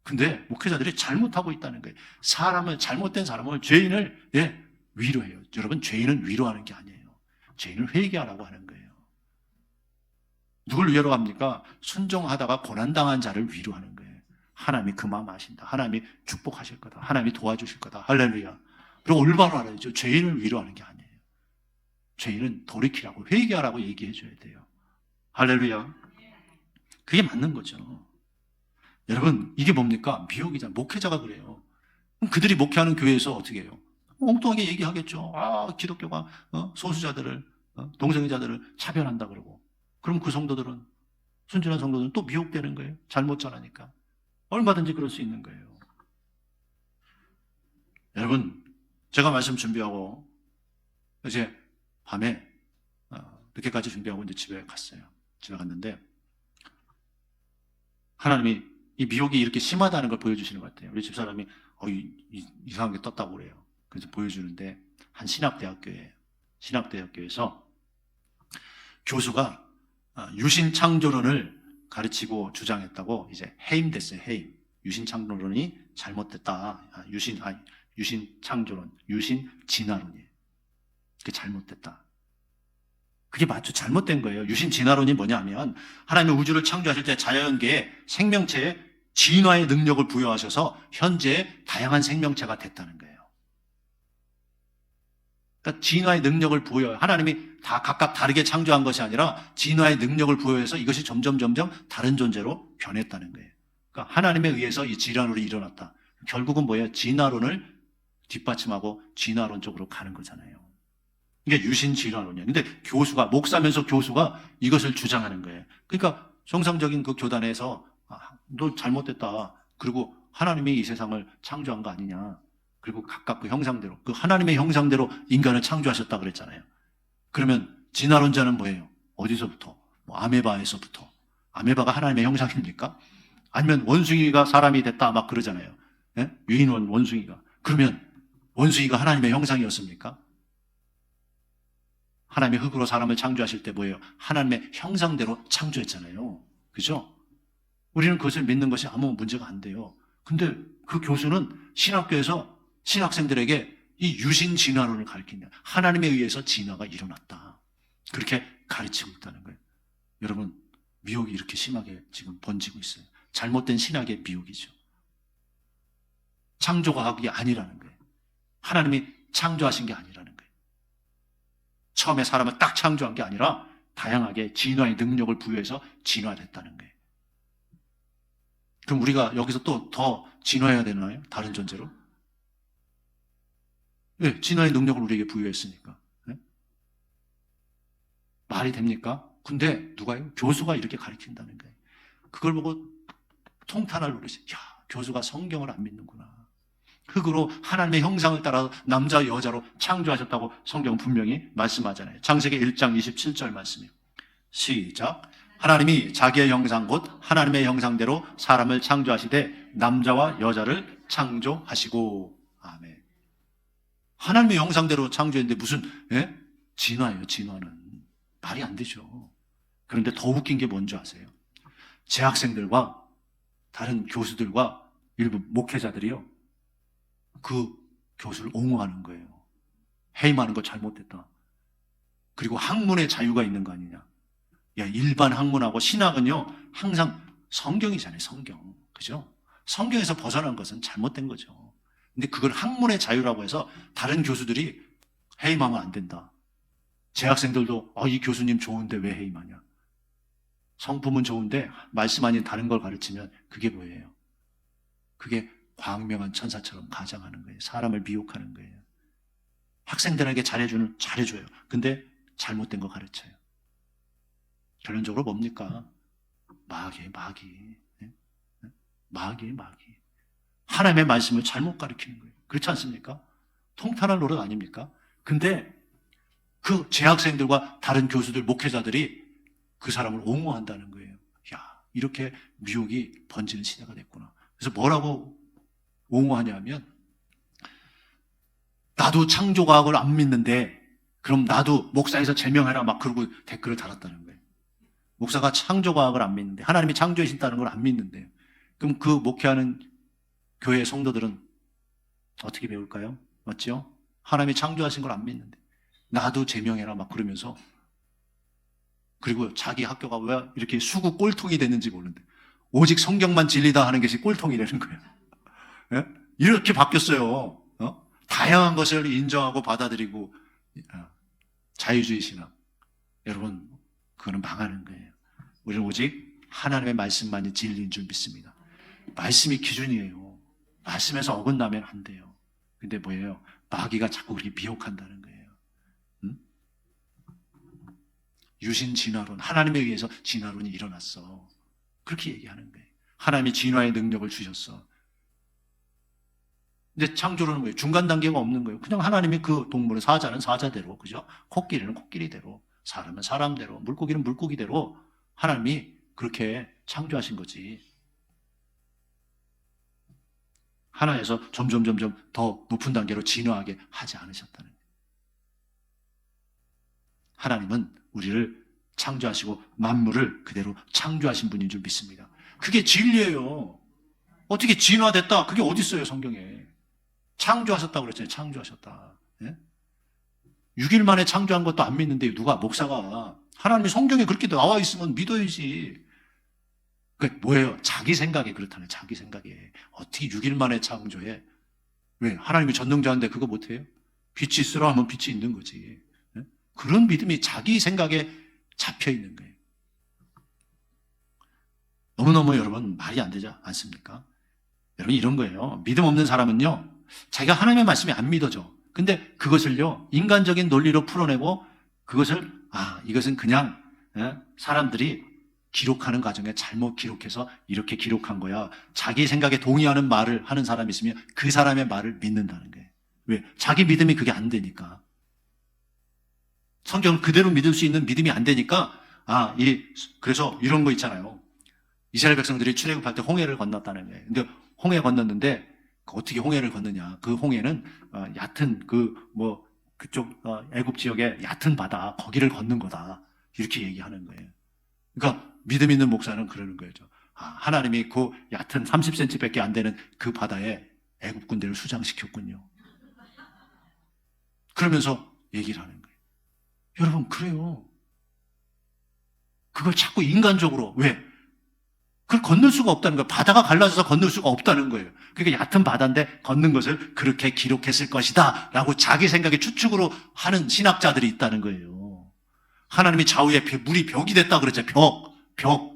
근데 목회자들이 잘못하고 있다는 거예요. 잘못된 사람을, 죄인을 위로해요. 여러분, 죄인은 위로하는 게 아니에요. 죄인을 회개하라고 하는 거예요. 누굴 위로합니까? 순종하다가 고난당한 자를 위로하는 거예요. 하나님이 그 마음 아신다. 하나님이 축복하실 거다. 하나님이 도와주실 거다. 할렐루야. 그리고 올바로 알아야죠. 죄인을 위로하는 게 아니에요. 죄인은 돌이키라고, 회개하라고 얘기해 줘야 돼요. 할렐루야. 그게 맞는 거죠. 여러분, 이게 뭡니까? 미혹이잖아요. 목회자가 그래요. 그럼 그들이 목회하는 교회에서 어떻게 해요? 엉뚱하게 얘기하겠죠. 기독교가 소수자들을, 동성애자들을 차별한다 그러고. 그럼 그 성도들은, 순진한 성도들은 또 미혹되는 거예요. 잘못 전하니까. 얼마든지 그럴 수 있는 거예요. 여러분, 제가 말씀 준비하고 이제 밤에 늦게까지 준비하고 이제 집에 갔어요. 집에 갔는데 하나님이 이 미혹이 이렇게 심하다는 걸 보여주시는 것 같아요. 우리 집사람이 이상한 게 떴다고 그래요. 그래서 보여주는데 한 신학대학교에서 교수가 유신창조론을 가르치고 주장했다고 이제 해임됐어요. 해임. 유신창조론이 잘못됐다. 유신창조론, 유신진화론이에요. 그게 잘못됐다. 그게 맞죠. 잘못된 거예요. 유신 진화론이 뭐냐면 하나님의 우주를 창조하실 때 자연계에 생명체에 진화의 능력을 부여하셔서 현재 다양한 생명체가 됐다는 거예요. 그러니까 진화의 능력을 부여해요. 하나님이 다 각각 다르게 창조한 것이 아니라 진화의 능력을 부여해서 이것이 점점 다른 존재로 변했다는 거예요. 그러니까 하나님에 의해서 이 진화론이 일어났다. 결국은 뭐예요? 진화론을 뒷받침하고 진화론 쪽으로 가는 거잖아요. 이게 유신 진화론이에요. 근데 교수가, 목사면서 교수가 이것을 주장하는 거예요. 그러니까 정상적인 그 교단에서 너 잘못됐다. 그리고 하나님이 이 세상을 창조한 거 아니냐. 그리고 각각 그 형상대로, 그 하나님의 형상대로 인간을 창조하셨다 그랬잖아요. 그러면 진화론자는 뭐예요? 어디서부터? 뭐 아메바에서부터. 아메바가 하나님의 형상입니까? 아니면 원숭이가 사람이 됐다 막 그러잖아요. 예? 유인원 원숭이가. 그러면 원숭이가 하나님의 형상이었습니까? 하나님의 흙으로 사람을 창조하실 때 뭐예요? 하나님의 형상대로 창조했잖아요. 그죠? 우리는 그것을 믿는 것이 아무 문제가 안 돼요. 근데 그 교수는 신학교에서 신학생들에게 이 유신 진화론을 가르친다. 하나님에 의해서 진화가 일어났다. 그렇게 가르치고 있다는 거예요. 여러분, 미혹이 이렇게 심하게 지금 번지고 있어요. 잘못된 신학의 미혹이죠. 창조과학이 아니라는 거예요. 하나님이 창조하신 게 아니라는 거예요. 처음에 사람을 딱 창조한 게 아니라 다양하게 진화의 능력을 부여해서 진화됐다는 거예요. 그럼 우리가 여기서 또 더 진화해야 되나요? 다른 존재로? 왜? 진화의 능력을 우리에게 부여했으니까. 네? 말이 됩니까? 근데 누가요? 교수가 이렇게 가르친다는 거예요. 그걸 보고 통탄할 노릇이, 야, 교수가 성경을 안 믿는구나. 흙으로 하나님의 형상을 따라 남자 여자로 창조하셨다고 성경은 분명히 말씀하잖아요. 창세기 1장 27절 말씀이에요. 시작. 하나님이 자기의 형상 곧 하나님의 형상대로 사람을 창조하시되 남자와 여자를 창조하시고. 아멘. 하나님의 형상대로 창조했는데 무슨 진화예요. 진화는 말이 안 되죠. 그런데 더 웃긴 게 뭔지 아세요? 재학생들과 다른 교수들과 일부 목회자들이요, 그 교수를 옹호하는 거예요. 해임하는 거 잘못됐다. 그리고 학문의 자유가 있는 거 아니냐. 야, 일반 학문하고 신학은요 항상 성경이잖아요. 성경. 그죠? 성경에서 벗어난 것은 잘못된 거죠. 근데 그걸 학문의 자유라고 해서 다른 교수들이 해임하면 안 된다. 재학생들도 이 교수님 좋은데 왜 해임하냐. 성품은 좋은데 말씀 아닌 다른 걸 가르치면 그게 뭐예요? 그게 광명한 천사처럼 가장하는 거예요. 사람을 미혹하는 거예요. 학생들에게 잘해줘요. 근데 잘못된 거 가르쳐요. 결론적으로 뭡니까? 마귀예요, 마귀. 마귀예요, 마귀. 하나님의 말씀을 잘못 가르치는 거예요. 그렇지 않습니까? 통탄할 노릇 아닙니까? 근데 그 재학생들과 다른 교수들, 목회자들이 그 사람을 옹호한다는 거예요. 야, 이렇게 미혹이 번지는 시대가 됐구나. 그래서 뭐라고 옹호하냐면, 나도 창조과학을 안 믿는데 그럼 나도 목사에서 제명해라 막 그러고 댓글을 달았다는 거예요. 목사가 창조과학을 안 믿는데, 하나님이 창조하신다는 걸 안 믿는데, 그럼 그 목회하는 교회 성도들은 어떻게 배울까요? 맞죠? 하나님이 창조하신 걸 안 믿는데 나도 제명해라 막 그러면서, 그리고 자기 학교가 왜 이렇게 수구 꼴통이 됐는지 모르는데 오직 성경만 진리다 하는 것이 꼴통이 되는 거예요. 예? 이렇게 바뀌었어요. 다양한 것을 인정하고 받아들이고 자유주의 신학. 여러분, 그거는 망하는 거예요. 우리는 오직 하나님의 말씀만이 진리인 줄 믿습니다. 말씀이 기준이에요. 말씀에서 어긋나면 안 돼요. 근데 뭐예요? 마귀가 자꾸 우리 미혹한다는 거예요. 유신 진화론, 하나님에 의해서 진화론이 일어났어. 그렇게 얘기하는 거예요. 하나님이 진화의 능력을 주셨어. 근데 창조론은 뭐예요? 중간 단계가 없는 거예요. 그냥 하나님이 그 동물은 사자는 사자대로, 그죠? 코끼리는 코끼리대로, 사람은 사람대로, 물고기는 물고기대로 하나님이 그렇게 창조하신 거지. 하나에서 점점 더 높은 단계로 진화하게 하지 않으셨다는 거예요. 하나님은 우리를 창조하시고 만물을 그대로 창조하신 분인 줄 믿습니다. 그게 진리예요. 어떻게 진화됐다? 그게 어디 있어요, 성경에. 창조하셨다고 그랬잖아요. 창조하셨다. 예? 6일 만에 창조한 것도 안 믿는데 누가 목사가 하나님의 성경에 그렇게 나와 있으면 믿어야지. 그게 뭐예요? 자기 생각에 그렇다네. 자기 생각에. 어떻게 6일 만에 창조해? 왜? 하나님이 전능자인데 그거 못해요? 빛이 있으라 하면 빛이 있는 거지. 그런 믿음이 자기 생각에 잡혀 있는 거예요. 너무너무 여러분 말이 안 되지 않습니까? 여러분 이런 거예요. 믿음 없는 사람은요, 자기가 하나님의 말씀이 안 믿어져. 근데 그것을요, 인간적인 논리로 풀어내고 그것을 이것은 그냥 사람들이 기록하는 과정에 잘못 기록해서 이렇게 기록한 거야. 자기 생각에 동의하는 말을 하는 사람이 있으면 그 사람의 말을 믿는다는 거예요. 왜? 자기 믿음이 그게 안 되니까. 성경을 그대로 믿을 수 있는 믿음이 안 되니까 그래서 이런 거 있잖아요. 이스라엘 백성들이 출애굽할 때 홍해를 건넜다는 거예요. 근데 홍해 건넜는데 어떻게 홍해를 건너냐? 그 홍해는 얕은 그쪽 애굽 지역의 얕은 바다 거기를 건넌 거다. 이렇게 얘기하는 거예요. 그러니까 믿음 있는 목사는 그러는 거죠. 하나님이 그 얕은 30cm밖에 안 되는 그 바다에 애굽 군대를 수장시켰군요. 그러면서 얘기를 하는 거예요. 여러분 그래요. 그걸 자꾸 인간적으로 왜? 그걸 건널 수가 없다는 거예요. 바다가 갈라져서 건널 수가 없다는 거예요. 그러니까 얕은 바다인데 걷는 것을 그렇게 기록했을 것이다 라고 자기 생각에 추측으로 하는 신학자들이 있다는 거예요. 하나님이 좌우에 물이 벽이 됐다 그랬죠. 벽.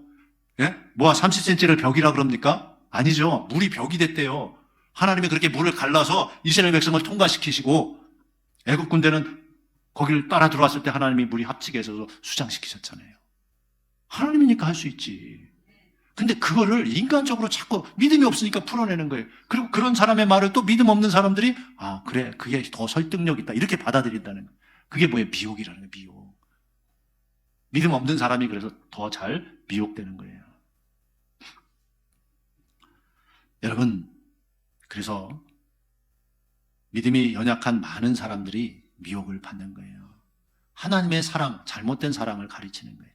예? 30cm를 벽이라 그럽니까? 아니죠. 물이 벽이 됐대요. 하나님이 그렇게 물을 갈라서 이스라엘 백성을 통과시키시고 애굽 군대는 거기를 따라 들어왔을 때 하나님이 물이 합치게 해서 수장시키셨잖아요. 하나님이니까 할 수 있지. 근데 그거를 인간적으로 자꾸 믿음이 없으니까 풀어내는 거예요. 그리고 그런 사람의 말을 또 믿음 없는 사람들이 그래 그게 더 설득력 있다 이렇게 받아들인다는 거예요. 그게 뭐예요? 미혹이라는 거예요. 미혹. 믿음 없는 사람이 그래서 더 잘 미혹되는 거예요. 여러분 그래서 믿음이 연약한 많은 사람들이 미혹을 받는 거예요. 하나님의 사랑, 잘못된 사랑을 가르치는 거예요.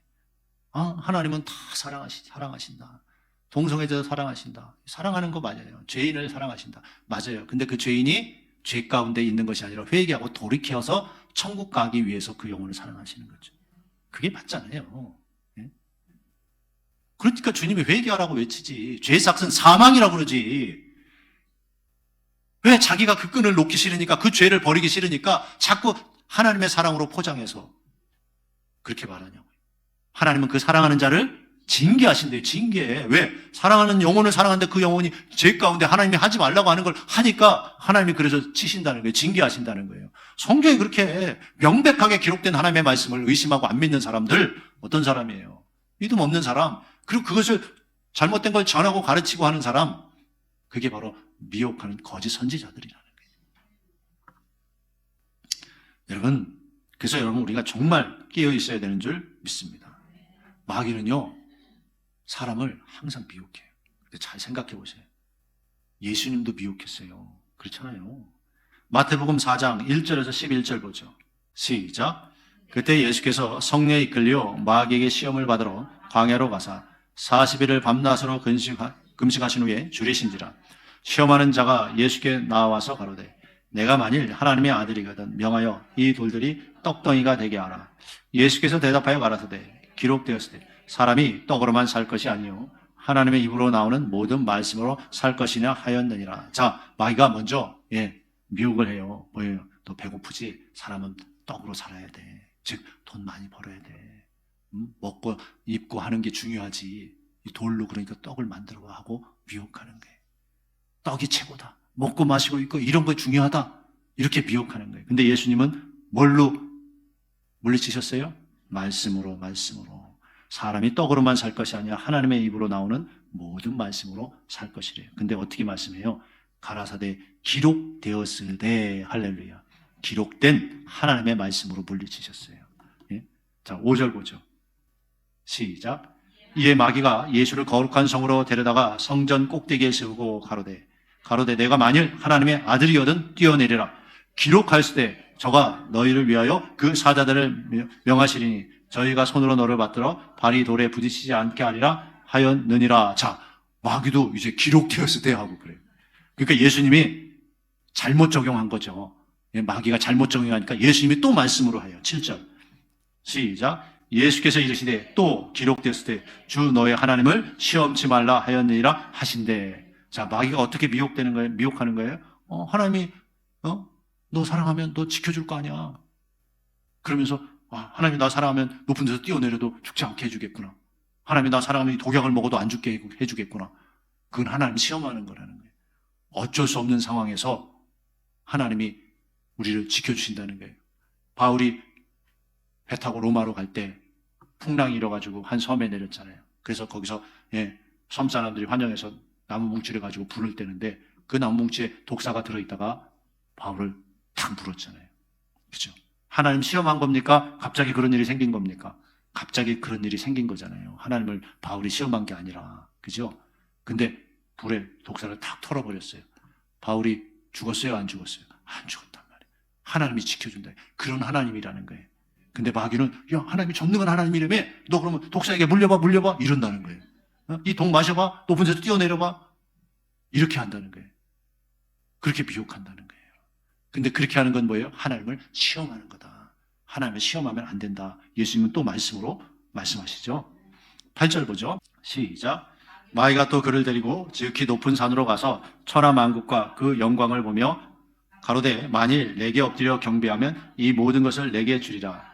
하나님은 다 사랑하신다. 동성애자 사랑하신다. 사랑하는 거 맞아요. 죄인을 사랑하신다. 맞아요. 근데 그 죄인이 죄 가운데 있는 것이 아니라 회개하고 돌이켜서 천국 가기 위해서 그 영혼을 사랑하시는 거죠. 그게 맞잖아요. 예? 그러니까 주님이 회개하라고 외치지. 죄의 삭은 사망이라고 그러지. 왜 자기가 그 끈을 놓기 싫으니까, 그 죄를 버리기 싫으니까 자꾸 하나님의 사랑으로 포장해서 그렇게 말하냐고요. 하나님은 그 사랑하는 자를 징계하신대요. 징계해. 왜? 사랑하는 영혼을 사랑하는데 그 영혼이 죄 가운데 하나님이 하지 말라고 하는 걸 하니까 하나님이 그래서 치신다는 거예요. 징계하신다는 거예요. 성경에 그렇게 명백하게 기록된 하나님의 말씀을 의심하고 안 믿는 사람들 어떤 사람이에요? 믿음 없는 사람. 그리고 그것을 잘못된 걸 전하고 가르치고 하는 사람. 그게 바로 미혹하는 거짓 선지자들이라는 거예요. 여러분, 그래서 여러분 우리가 정말 깨어 있어야 되는 줄 믿습니다. 마귀는요, 사람을 항상 미혹해요. 근데 잘 생각해 보세요. 예수님도 미혹했어요. 그렇잖아요. 마태복음 4장 1절에서 11절 보죠. 시작. 그때 예수께서 성령에 이끌려 마귀에게 시험을 받으러 광야로 가사 40일을 밤낮으로 금식하신 후에 줄이신지라. 시험하는 자가 예수께 나와서 가로되 내가 만일 하나님의 아들이거든 명하여 이 돌들이 떡덩이가 되게 하라. 예수께서 대답하여 가라사대 기록되었으되 사람이 떡으로만 살 것이 아니요 하나님의 입으로 나오는 모든 말씀으로 살 것이냐 하였느니라. 자, 마귀가 먼저 미혹을 해요. 뭐예요? 너 배고프지? 사람은 떡으로 살아야 돼. 즉 돈 많이 벌어야 돼. 먹고 입고 하는 게 중요하지. 이 돌로 그러니까 떡을 만들어 하고 미혹하는 거예요. 떡이 최고다. 먹고 마시고 있고 이런 거 중요하다. 이렇게 미혹하는 거예요. 근데 예수님은 뭘로 물리치셨어요? 말씀으로. 사람이 떡으로만 살 것이 아니라 하나님의 입으로 나오는 모든 말씀으로 살 것이래요. 근데 어떻게 말씀해요? 가라사대 기록되었으되 할렐루야. 기록된 하나님의 말씀으로 물리치셨어요. 예? 자, 5절 보죠. 시작. 이에 마귀가 예수를 거룩한 성으로 데려다가 성전 꼭대기에 세우고 가로되 내가 만일 하나님의 아들이거든 뛰어내리라. 기록할수되 저가 너희를 위하여 그 사자들을 명하시리니 저희가 손으로 너를 받들어 발이 돌에 부딪히지 않게 하리라 하였느니라. 자, 마귀도 이제 기록되었을 때 하고 그래요. 그러니까 예수님이 잘못 적용한 거죠. 마귀가 잘못 적용하니까 예수님이 또 말씀으로 해요. 7절 시작. 예수께서 이르시되 또 기록되었을 때 주 너의 하나님을 시험치 말라 하였느니라 하신대. 자, 마귀가 어떻게 미혹되는 거예요? 미혹하는 거예요? 하나님이 너 사랑하면 너 지켜줄 거 아니야. 그러면서 하나님이 나 사랑하면 높은 데서 뛰어내려도 죽지 않게 해주겠구나. 하나님이 나 사랑하면 독약을 먹어도 안 죽게 해주겠구나. 그건 하나님 시험하는 거라는 거예요. 어쩔 수 없는 상황에서 하나님이 우리를 지켜주신다는 거예요. 바울이 배 타고 로마로 갈 때 풍랑이 일어가지고 한 섬에 내렸잖아요. 그래서 거기서 섬 사람들이 환영해서 나무 뭉치를 가지고 불을 떼는데 그 나무 뭉치에 독사가 들어있다가 바울을 탁 물었잖아요. 그죠? 하나님 시험한 겁니까? 갑자기 그런 일이 생긴 겁니까? 갑자기 그런 일이 생긴 거잖아요. 하나님을 바울이 시험한 게 아니라. 그죠? 근데 불에 독사를 탁 털어버렸어요. 바울이 죽었어요? 안 죽었어요? 안 죽었단 말이에요. 하나님이 지켜준다. 그런 하나님이라는 거예요. 근데 마귀는 야, 하나님이 전능한 하나님이라며 너 그러면 독사에게 물려봐 이런다는 거예요. 이 독 마셔봐, 높은 데서 뛰어내려봐, 이렇게 한다는 거예요. 그렇게 미혹한다는 거예요. 근데 그렇게 하는 건 뭐예요? 하나님을 시험하는 거다. 하나님을 시험하면 안 된다. 예수님은 또 말씀으로 말씀하시죠. 8절 보죠. 시작. 마귀가 또 그를 데리고 지극히 높은 산으로 가서 천하 만국과 그 영광을 보며 가로되 만일 내게 엎드려 경배하면 이 모든 것을 내게 주리라.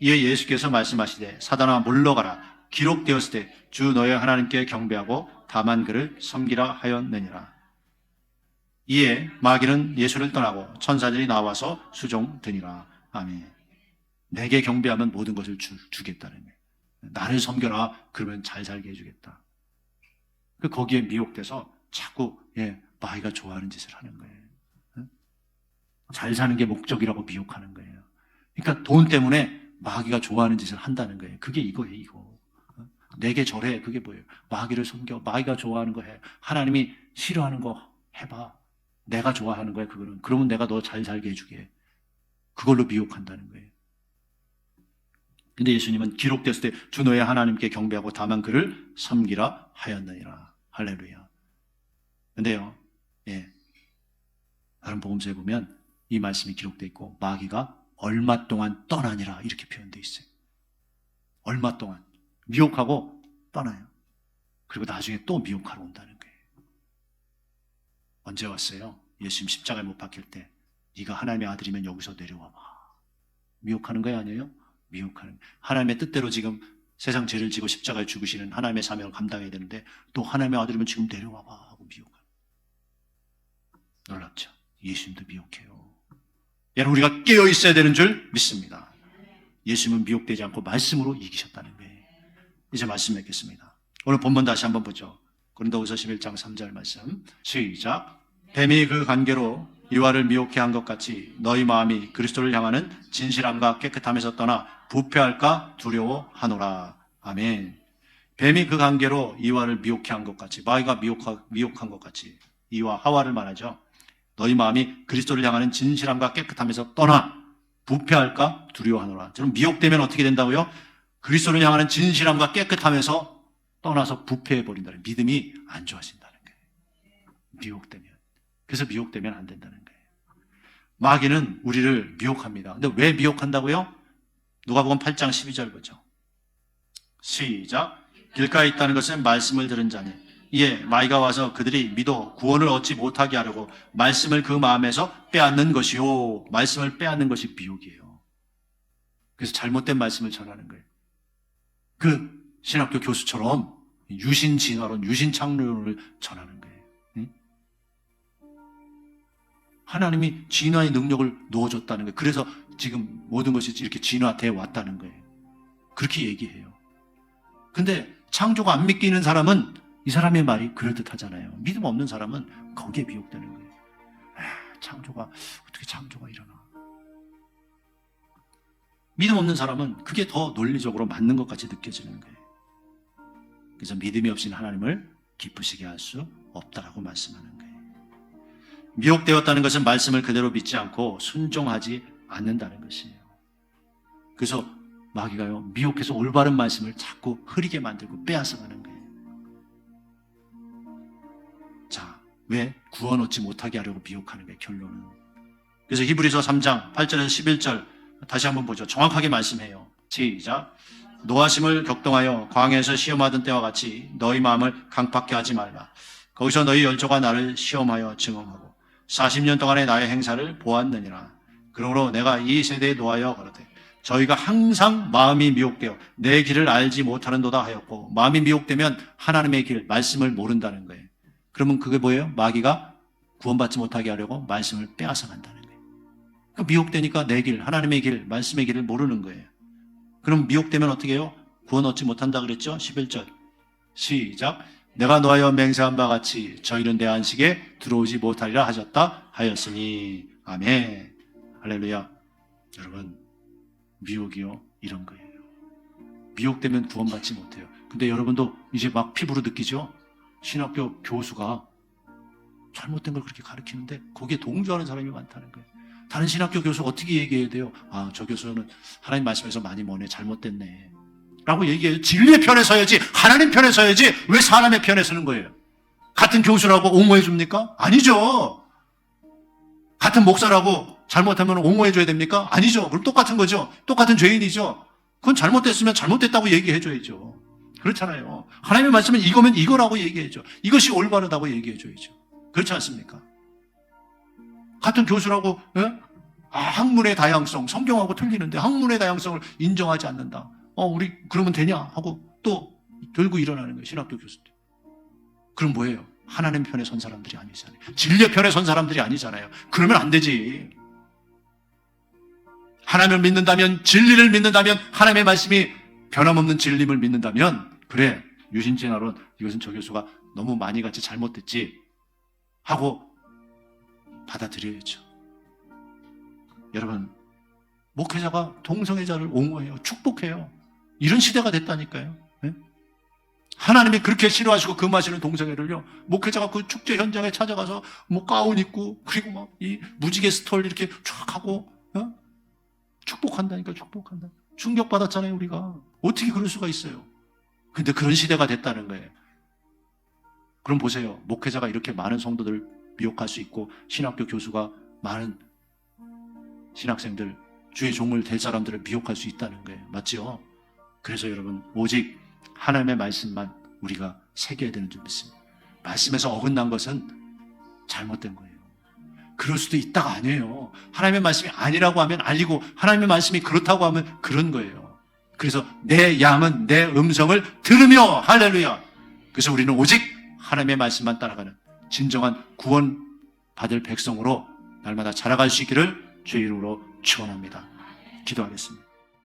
이에 예수께서 말씀하시되 사단아 물러가라. 기록되었을 때 주 너의 하나님께 경배하고 다만 그를 섬기라 하였느니라. 이에 마귀는 예수를 떠나고 천사들이 나와서 수종드니라. 아멘. 내게 경배하면 모든 것을 주겠다는 거예요. 나를 섬겨라. 그러면 잘 살게 해주겠다. 거기에 미혹돼서 자꾸 마귀가 좋아하는 짓을 하는 거예요. 잘 사는 게 목적이라고 미혹하는 거예요. 그러니까 돈 때문에 마귀가 좋아하는 짓을 한다는 거예요. 그게 이거예요, 이거. 내게 절해. 그게 뭐예요? 마귀를 섬겨. 마귀가 좋아하는 거 해. 하나님이 싫어하는 거 해봐. 내가 좋아하는 거야, 그거는. 그러면 내가 너 잘 살게 해주게. 그걸로 미혹한다는 거예요. 근데 예수님은 기록됐을 때 주 너의 하나님께 경배하고 다만 그를 섬기라 하였느니라. 할렐루야. 근데요, 다른 복음서에 보면 이 말씀이 기록되어 있고 마귀가 얼마 동안 떠나니라 이렇게 표현되어 있어요. 얼마 동안 미혹하고 떠나요. 그리고 나중에 또 미혹하러 온다는 거예요. 언제 왔어요? 예수님 십자가에 못 박힐 때 네가 하나님의 아들이면 여기서 내려와봐. 미혹하는 거예요, 아니에요? 미혹하는 거예요. 하나님의 뜻대로 지금 세상 죄를 지고 십자가에 죽으시는 하나님의 사명을 감당해야 되는데 또 하나님의 아들이면 지금 내려와봐 하고 미혹하는 거예요. 놀랍죠? 예수님도 미혹해요. 여러분, 우리가 깨어 있어야 되는 줄 믿습니다. 예수님은 미혹되지 않고 말씀으로 이기셨다는 거예요. 이제 말씀 맺겠습니다. 오늘 본문 다시 한번 보죠. 고린도후서 11장 3절 말씀 시작. 뱀이 그 관계로 이와를 미혹해 한 것 같이 너희 마음이 그리스도를 향하는 진실함과 깨끗함에서 떠나 부패할까 두려워하노라. 아멘. 뱀이 그 관계로 이와를 미혹해 한 것 같이, 마귀가 미혹한 것 같이, 이와 하와를 말하죠. 너희 마음이 그리스도를 향하는 진실함과 깨끗함에서 떠나 부패할까 두려워하노라. 저는 미혹되면 어떻게 된다고요? 그리스도를 향하는 진실함과 깨끗함에서 떠나서 부패해버린다는, 믿음이 안 좋아진다는 거예요. 미혹되면. 그래서 미혹되면 안 된다는 거예요. 마귀는 우리를 미혹합니다. 근데 왜 미혹한다고요? 누가복음 8장 12절 보죠. 시작. 길가에 있다는 것은 말씀을 들은 자니 이에 마귀가 와서 그들이 믿어 구원을 얻지 못하게 하려고 말씀을 그 마음에서 빼앗는 것이요. 말씀을 빼앗는 것이 미혹이에요. 그래서 잘못된 말씀을 전하는 거예요. 그 신학교 교수처럼 유신진화론, 유신창조론을 전하는 거예요. 하나님이 진화의 능력을 넣어줬다는 거예요. 그래서 지금 모든 것이 이렇게 진화되어 왔다는 거예요. 그렇게 얘기해요. 근데 창조가 안 믿기는 사람은 이 사람의 말이 그럴듯하잖아요. 믿음 없는 사람은 거기에 미혹되는 거예요. 창조가, 어떻게 창조가 일어나. 믿음 없는 사람은 그게 더 논리적으로 맞는 것 같이 느껴지는 거예요. 그래서 믿음이 없인 하나님을 기쁘시게 할 수 없다라고 말씀하는 거예요. 미혹되었다는 것은 말씀을 그대로 믿지 않고 순종하지 않는다는 것이에요. 그래서 마귀가요, 미혹해서 올바른 말씀을 자꾸 흐리게 만들고 빼앗아가는 거예요. 자, 왜 구원 얻지 못하게 하려고 미혹하는 거예요, 결론은. 그래서 히브리서 3장 8절에서 11절 다시 한번 보죠. 정확하게 말씀해요. 시작. 노하심을 격동하여 광야에서 시험하던 때와 같이 너희 마음을 강팍게 하지 말라. 거기서 너희 열조가 나를 시험하여 증언하고 40년 동안의 나의 행사를 보았느니라. 그러므로 내가 이 세대에 노하여 가로되 저희가 항상 마음이 미혹되어 내 길을 알지 못하는도다 하였고, 마음이 미혹되면 하나님의 길, 말씀을 모른다는 거예요. 그러면 그게 뭐예요? 마귀가 구원받지 못하게 하려고 말씀을 빼앗아 간다는 거예요. 미혹되니까 내 길, 하나님의 길, 말씀의 길을 모르는 거예요. 그럼 미혹되면 어떻게 해요? 구원 얻지 못한다 그랬죠? 11절 시작. 내가 노하여 맹세한 바 같이 저희는 내 안식에 들어오지 못하리라 하셨다 하였으니. 아멘. 할렐루야. 여러분, 미혹이요, 이런 거예요. 미혹되면 구원받지 못해요. 근데 여러분도 이제 막 피부로 느끼죠? 신학교 교수가 잘못된 걸 그렇게 가르치는데 거기에 동조하는 사람이 많다는 거예요. 다른 신학교 교수가 어떻게 얘기해야 돼요? 아, 저 교수는 하나님 말씀에서 많이 뭐네, 잘못됐네 라고 얘기해요. 진리의 편에 서야지, 하나님 편에 서야지 왜 사람의 편에 서는 거예요? 같은 교수라고 옹호해 줍니까? 아니죠. 같은 목사라고 잘못하면 옹호해 줘야 됩니까? 아니죠. 그럼 똑같은 거죠. 똑같은 죄인이죠. 그건 잘못됐으면 잘못됐다고 얘기해 줘야죠. 그렇잖아요. 하나님의 말씀은 이거면 이거라고 얘기해 줘. 이것이 올바르다고 얘기해 줘야죠. 그렇지 않습니까? 같은 교수라고, 예? 아, 학문의 다양성, 성경하고 틀리는데 학문의 다양성을 인정하지 않는다. 우리 그러면 되냐? 하고 또 결국 일어나는 거예요. 신학교 교수들. 그럼 뭐예요? 하나님 편에 선 사람들이 아니잖아요. 진리의 편에 선 사람들이 아니잖아요. 그러면 안 되지. 하나님을 믿는다면, 진리를 믿는다면, 하나님의 말씀이 변함없는 진리를 믿는다면, 그래, 유신진화론 이것은 저 교수가 너무 많이 같이 잘못됐지 하고 받아들여야죠. 여러분, 목회자가 동성애자를 옹호해요. 축복해요. 이런 시대가 됐다니까요. 네? 하나님이 그렇게 싫어하시고 금하시는 동성애를요, 목회자가 그 축제 현장에 찾아가서 뭐 가운 입고 그리고 막 이 무지개 스톨 이렇게 쫙 하고 축복한다니까. 축복한다. 충격받았잖아요. 우리가 어떻게 그럴 수가 있어요? 근데 그런 시대가 됐다는 거예요. 그럼 보세요. 목회자가 이렇게 많은 성도들 미혹할 수 있고, 신학교 교수가 많은 신학생들, 주의 종을 될 사람들을 미혹할 수 있다는 거예요. 맞죠? 그래서 여러분, 오직 하나님의 말씀만 우리가 새겨야 되는 줄 믿습니다. 말씀에서 어긋난 것은 잘못된 거예요. 그럴 수도 있다가 아니에요. 하나님의 말씀이 아니라고 하면 아니고, 하나님의 말씀이 그렇다고 하면 그런 거예요. 그래서 내 양은 내 음성을 들으며, 할렐루야. 그래서 우리는 오직 하나님의 말씀만 따라가는 진정한 구원 받을 백성으로 날마다 자라갈 수 있기를 주의 이름으로 축원합니다. 기도하겠습니다.